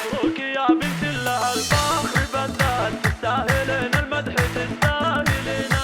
مبروك يا بنت الله الفخر بالذات، تستاهلين المدح تستاهلينه.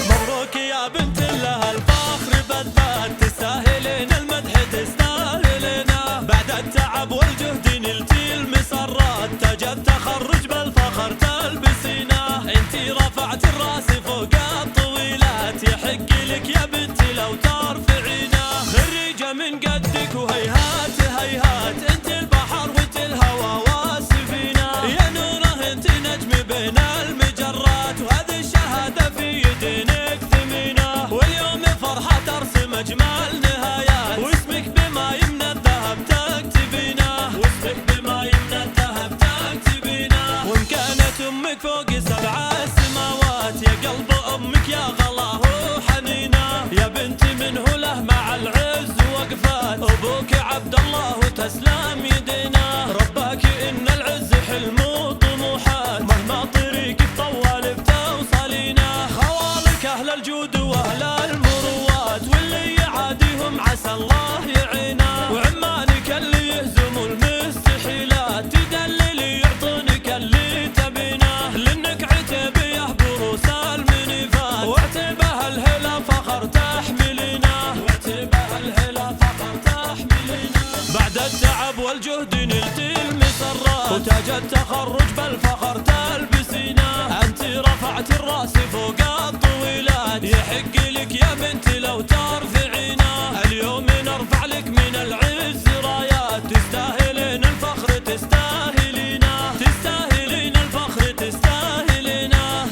مبروك يا بنت الله الفخر بالذات، تستاهلين المدح تستاهلينه. بعد التعب والجهد نلتي المسرات، تاج التخرج بالفخر تلبسينه. انتي رفعت الراس فوق الطويلات، يحق لك يا بنتي لو ترفعينه. خريجة من قدك وهيهات هيهات، انت البحر وانت الهوى والسفينة. يا نوره انت نجم بين المجرات، وهذه الشهادة في يدينك ثمينة. واليوم فرحة ترسم اجمل نهايات، واسمك بما يمنى الذهب تكتبينه. واسمك بما يمنى الذهب تكتبينه. وان كانت امك فوق 7 سماوات، يا قلب امك يا غلاه وحنينه. يا بنتي منه له مع العز وقفات، ابوك عبد الله وتسلم يدينا. رباك ان العز حلم وطموحات، مهما طريقك طوال بتوصلينه. خوالك اهل الجود واهل المروات، واللي يعاديهم عسى الله يعينه. وعمانك اللي يهزموا المستحيلات، تدللي يعطونك اللي تبينه. لانك عتيبيه بروس المنيفات، وعتيبه الهلا فخر تحملينه. وعتيبه الهلا فخر تحملينه. بعد التعب والجهد نلتي المسرات، وتاج التخرج بالفخر تلبسينه. انت رفعت الراس فوق الطويلات، يحق لك يا بنتي لو ترفعينه. اليوم نرفع لك من العز رايات، تستاهلين الفخر تستاهلينه. تستاهلين الفخر تستاهلينه.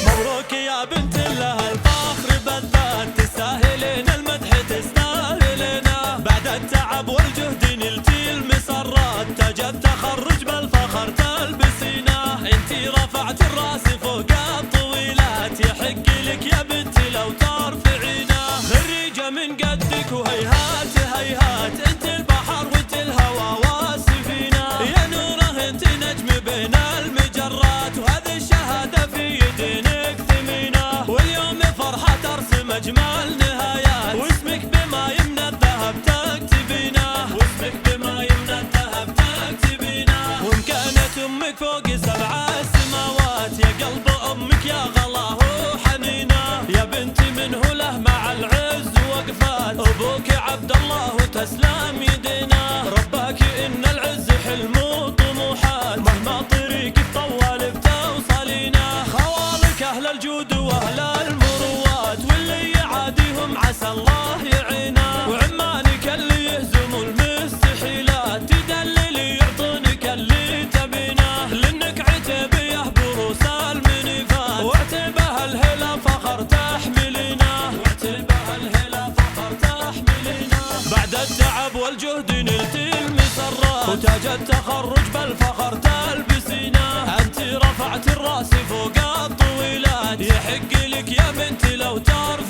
مبروك يا بنت الله الفخر بالذات، تستاهلين المدح تستاهلينه. بعد التعب والجهد نلتي المسرات، تاج التخرج بالفخر تلبسينه. انتي رفعت الراس فوق الطويلات، يحق لك يا بنتي لو ترفعينه. خريجة من قدك وهيهات هيهات، انت البحر وانت الهوى والسفينة. يا نوره انت نجم بين المجرات، وهذه الشهادة في يدينك ثمينة. واليوم فرحة ترسم اجمل نهايات، واسمك بما يمنى الذهب تكتبينه. واسمك بما يمنى الذهب تكتبينه. وان كانت امك فوق 7 سماوات، يا قلب امك يا غلاه وحنينه. يا بنتي منه له مع العز وقفات، ابوك عبد الله وتسلم يدينا. رباك ان العز حلم وطموحات، مهما طريقك طوال بتوصلينه. خوالك اهل الجود واهل المروات، واللي يعاديهم عسى الله يعينه. وعمانك اللي يهزموا المستحيلات، تدللي يعطونك اللي تبينه. لانك عتيبيه بروس المنيفات، وعتيبه الهلا فخر تحملينه. وعتيبه الهلا فخر تحملينه. بعد التعب والجهد نلتي المسرات، وتاج التخرج بالفخر تلبسينه. انت رفعت الراس فوق الطويلات، يحق لك يا بنتي لو ترفعينه.